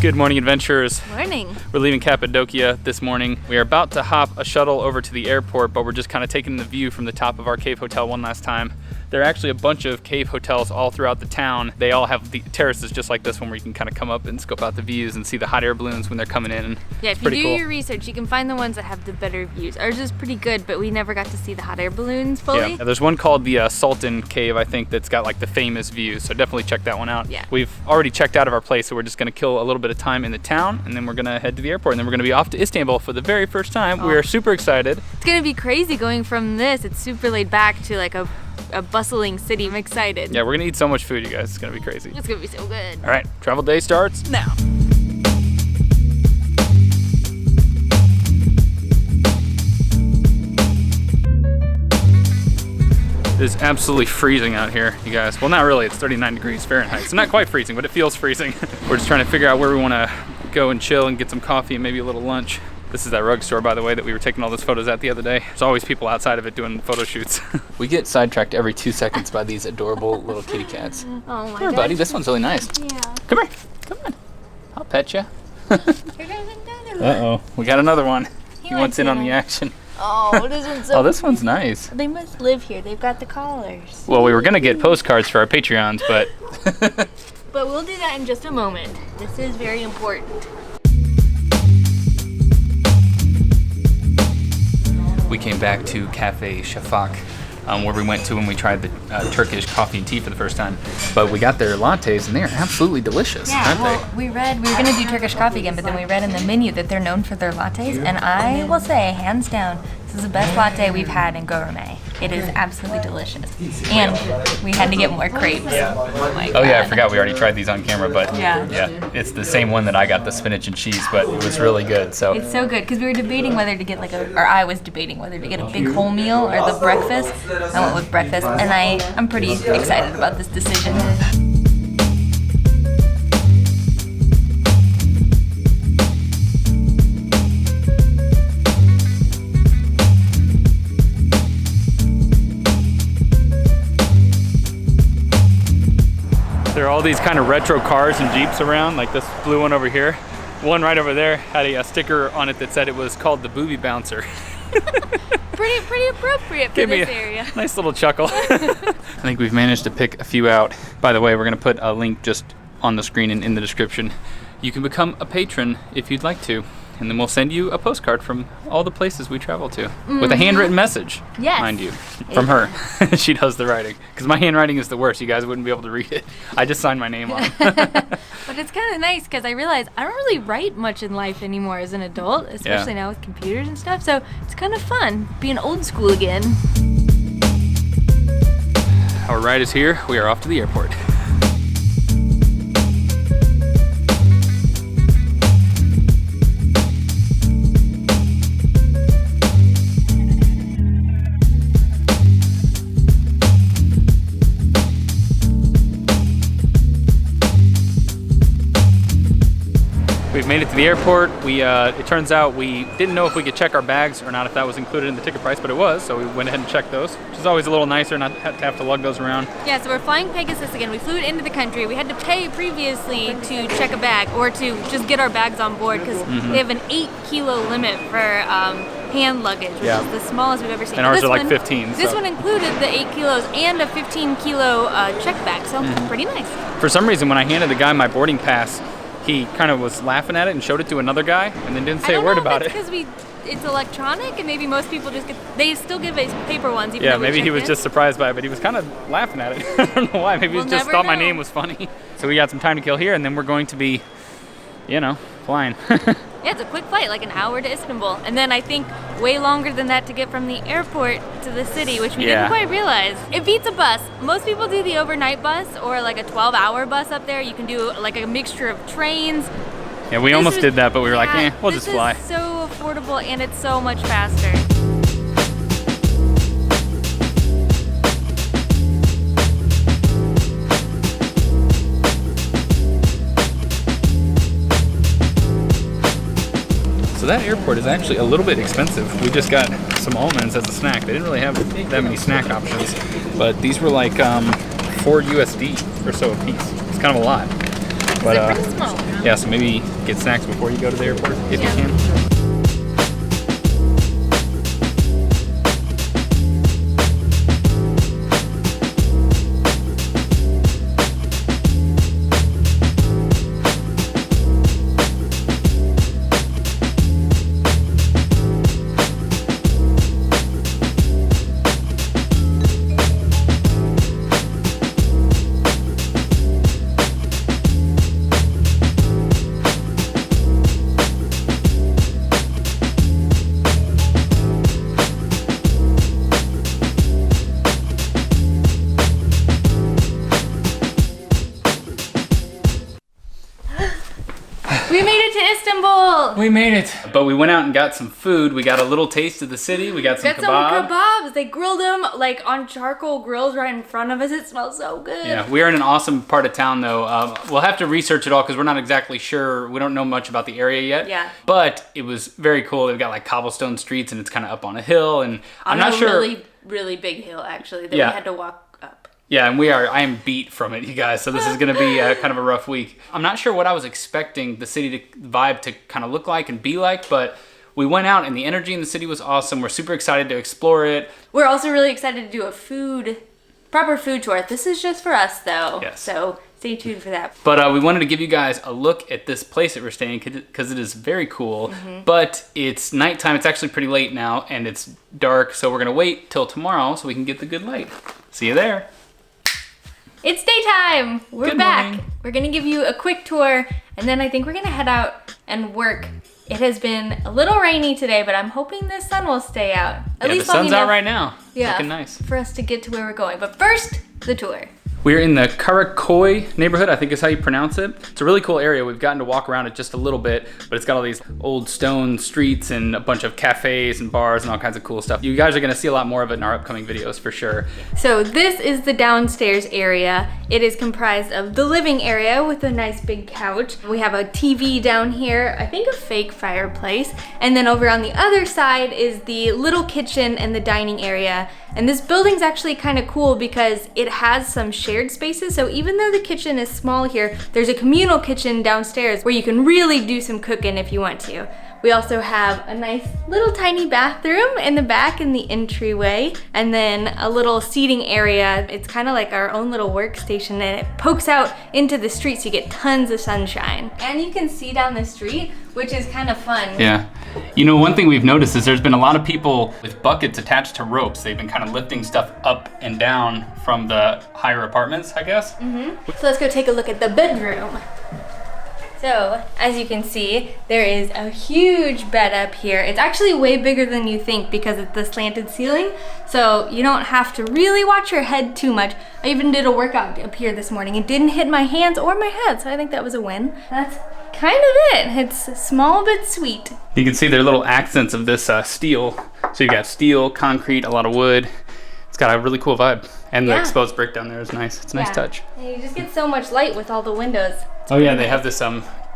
Good morning, adventurers. Morning. We're leaving Cappadocia this morning. We are about to hop a shuttle over to the airport, but we're just kind of taking the view from the top of our cave hotel one last time. There are actually a bunch of cave hotels all throughout the town. They all have the terraces just like this one where you can kind of come up and scope out the views and see the hot air balloons when they're coming in. Yeah, if you do your research, you can find the ones that have the better views. Ours is pretty good, but we never got to see the hot air balloons fully. Yeah, there's one called the Sultan Cave, I think, that's got like the famous views, so definitely check that one out. Yeah. We've already checked out of our place, so we're just gonna kill a little bit of time in the town, and then we're gonna head to the airport, and then we're gonna be off to Istanbul for the very first time. We are super excited. It's gonna be crazy going from this. It's super laid back to like a bustling city. I'm excited. Yeah, we're gonna eat so much food, you guys. It's gonna be crazy. It's gonna be so good. All right, travel day starts now. It is absolutely freezing out here, you guys. Well, not really, it's 39 degrees Fahrenheit. So not quite freezing, but it feels freezing. We're just trying to figure out where we wanna go and chill and get some coffee and maybe a little lunch. This is that rug store, by the way, that we were taking all those photos at the other day. There's always people outside of it doing photo shoots. We get sidetracked every 2 seconds by these adorable little kitty cats. Oh my god. Come here, buddy, this one's really nice. Yeah. Come here, come on. I'll pet you. Here goes another one. Uh-oh, we got another one. He wants in on the action. Oh, this one's so Oh, this one's nice. They must live here. They've got the collars. Well, we were gonna get postcards for our Patreons, but... But we'll do that in just a moment. This is very important. We came back to Cafe Shafak, where we went to when we tried the Turkish coffee and tea for the first time. But we got their lattes, and they are absolutely delicious, aren't they? We read we were gonna do Turkish coffee again, but then we read in the menu that they're known for their lattes, and I will say, hands down, this is the best latte we've had in Gourmet. It is absolutely delicious, and we had to get more crepes. Oh my God. Oh yeah, I forgot we already tried these on camera, but Yeah. it's the same one that I got, the spinach and cheese, but it was really good. So It's so good because we were debating whether to get or I was debating whether to get a big wholemeal or the breakfast. I went with breakfast, and I'm pretty excited about this decision. there are all these kind of retro cars and Jeeps around, like this blue one over here. One right over there had a sticker on it that said it was called the Booby Bouncer. pretty appropriate for this area. Nice little chuckle. I think we've managed to pick a few out. By the way, we're gonna put a link just on the screen and in the description. You can become a patron if you'd like to, and then we'll send you a postcard from all the places we travel to with a handwritten message, mind you, from her. She does the writing, because my handwriting is the worst. You guys wouldn't be able to read it. I just signed my name on. But it's kind of nice because I realize I don't really write much in life anymore as an adult, especially now with computers and stuff. So it's kind of fun being old school again. Our ride is here. We are off to the airport. We've made it to the airport. It turns out we didn't know if we could check our bags or not, if that was included in the ticket price, but it was, so we went ahead and checked those, which is always a little nicer not to have to lug those around. Yeah, so we're flying Pegasus again. We flew it into the country. We had to pay previously to check a bag or to just get our bags on board because they have an 8-kilo limit for hand luggage, which is the smallest we've ever seen. And ours are like 15. This one included the 8 kilos and a 15-kilo check bag, so pretty nice. For some reason, when I handed the guy my boarding pass, he kind of was laughing at it and showed it to another guy and then didn't say a word about it. Because it's electronic and maybe most people just they still give us paper ones. Even yeah, though maybe he was just surprised by it, but he was kind of laughing at it. I don't know why. Maybe he just thought my name was funny. So we got some time to kill here, and then we're going to be, flying. Yeah, it's a quick flight, like an hour to Istanbul. And then I think way longer than that to get from the airport to the city, which we didn't quite realize. It beats a bus. Most people do the overnight bus or like a 12-hour bus up there. You can do like a mixture of trains. Yeah, we almost did that, but we were like, we'll just fly. This is so affordable and it's so much faster. So that airport is actually a little bit expensive. We just got some almonds as a snack. They didn't really have that many snack options, but these were like $4 USD or so a piece. It's kind of a lot. because they're pretty small. Yeah, so maybe get snacks before you go to the airport if you can. We made it to Istanbul! We made it. But we went out and got some food. We got a little taste of the city. We got some kebab. Some kebabs. They grilled them like on charcoal grills right in front of us. It smells so good. Yeah, we are in an awesome part of town though. We'll have to research it all because we're not exactly sure. We don't know much about the area yet. Yeah. But it was very cool. They've got like cobblestone streets and it's kind of up on a hill. And I'm not sure. Really, really big hill actually that we had to walk up. Yeah, and I am beat from it, you guys, so this is going to be kind of a rough week. I'm not sure what I was expecting the city vibe to kind of look like and be like, but we went out and the energy in the city was awesome. We're super excited to explore it. We're also really excited to do a proper food tour. This is just for us though, yes. So stay tuned for that. But we wanted to give you guys a look at this place that we're staying because it is very cool, but it's nighttime. It's actually pretty late now and it's dark, so we're going to wait till tomorrow so we can get the good light. See you there. It's daytime! We're back. Morning. We're gonna give you a quick tour and then I think we're gonna head out and work. It has been a little rainy today, but I'm hoping the sun will stay out. At least the sun's out right now. Yeah, looking nice. For us to get to where we're going. But first, the tour. We're in the Karaköy neighborhood, I think is how you pronounce it. It's a really cool area. We've gotten to walk around it just a little bit, but it's got all these old stone streets and a bunch of cafes and bars and all kinds of cool stuff. You guys are gonna see a lot more of it in our upcoming videos for sure. So this is the downstairs area. It is comprised of the living area with a nice big couch. We have a TV down here, I think a fake fireplace. And then over on the other side is the little kitchen and the dining area. And this building's actually kind of cool because it has some shared spaces. So even though the kitchen is small here, there's a communal kitchen downstairs where you can really do some cooking if you want to. We also have a nice little tiny bathroom in the back in the entryway, and then a little seating area. It's kind of like our own little workstation and it pokes out into the street so you get tons of sunshine. And you can see down the street, which is kind of fun. Yeah. You know, one thing we've noticed is there's been a lot of people with buckets attached to ropes. They've been kind of lifting stuff up and down from the higher apartments, I guess. So let's go take a look at the bedroom. So, as you can see, there is a huge bed up here. It's actually way bigger than you think because it's the slanted ceiling, so you don't have to really watch your head too much. I even did a workout up here this morning. It didn't hit my hands or my head, so I think that was a win. That's kind of it. It's small but sweet. You can see there are little accents of this steel. So you got steel, concrete, a lot of wood. It's got a really cool vibe. And the exposed brick down there is nice. It's a nice touch. And you just get so much light with all the windows. Oh yeah, they have this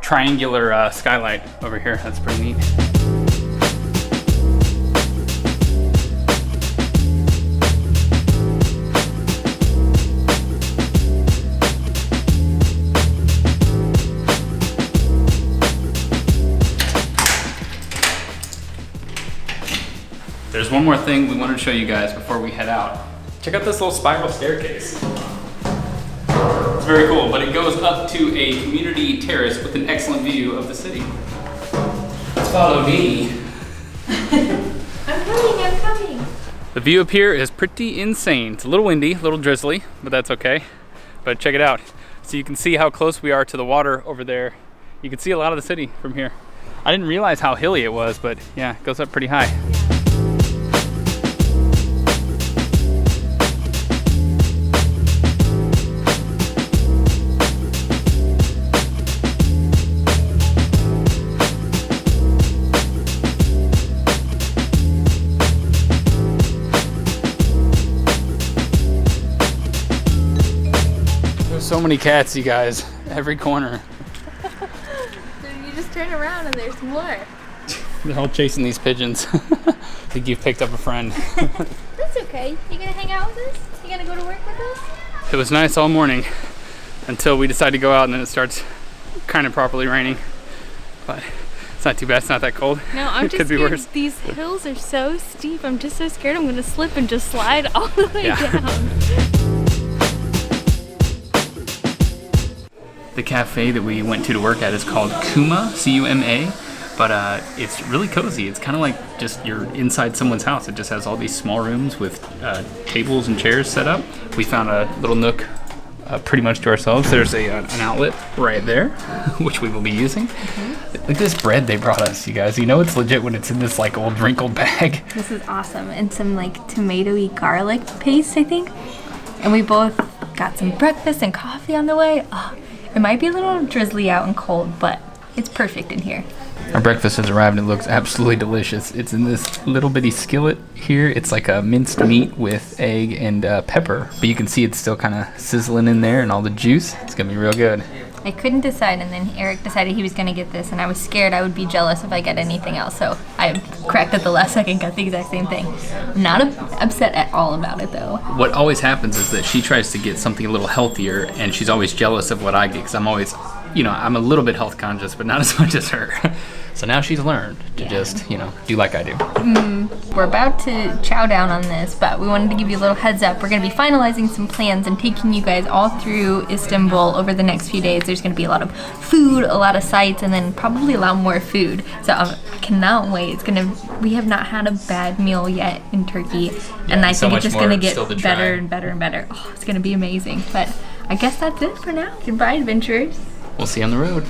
triangular skylight over here. That's pretty neat. There's one more thing we wanted to show you guys before we head out. Check out this little spiral staircase. It's very cool, but it goes up to a community terrace with an excellent view of the city. Let's follow me. I'm coming. The view up here is pretty insane. It's a little windy, a little drizzly, but that's okay. But check it out. So you can see how close we are to the water over there. You can see a lot of the city from here. I didn't realize how hilly it was, but yeah, it goes up pretty high. So many cats, you guys, every corner. You just turn around and there's more. They're all chasing these pigeons. I think you've picked up a friend. That's okay. You gonna hang out with us? You gonna go to work with us? It was nice all morning until we decide to go out and then it starts kind of properly raining, but it's not too bad. It's not that cold. No, I'm It just could be scared. worse. These hills are so steep. I'm just so scared I'm gonna slip and just slide all the way Yeah. down. The cafe that we went to work at is called Kuma, C-U-M-A, but it's really cozy. It's kind of like just you're inside someone's house. It just has all these small rooms with tables and chairs set up. We found a little nook pretty much to ourselves. There's an outlet right there, which we will be using. Look at this bread they brought us, you guys. You know it's legit when it's in this like old wrinkled bag. This is awesome. And some like tomatoey garlic paste, I think. And we both got some breakfast and coffee on the way. Oh, it might be a little drizzly out and cold, but it's perfect in here. Our breakfast has arrived and it looks absolutely delicious. It's in this little bitty skillet here. It's like a minced meat with egg and pepper, but you can see it's still kind of sizzling in there and all the juice. It's gonna be real good. I couldn't decide, and then Eric decided he was going to get this, and I was scared I would be jealous if I got anything else, so I cracked at the last second, got the exact same thing. I'm not upset at all about it, though. What always happens is that she tries to get something a little healthier, and she's always jealous of what I get, because I'm always, I'm a little bit health conscious, but not as much as her. So now she's learned to just, do like I do. We're about to chow down on this, but we wanted to give you a little heads up. We're going to be finalizing some plans and taking you guys all through Istanbul over the next few days. There's going to be a lot of food, a lot of sights, and then probably a lot more food. So I cannot wait. We have not had a bad meal yet in Turkey, and I think it's just going to get better and better and better. Oh, it's going to be amazing. But I guess that's it for now. Goodbye, adventurers. We'll see you on the road.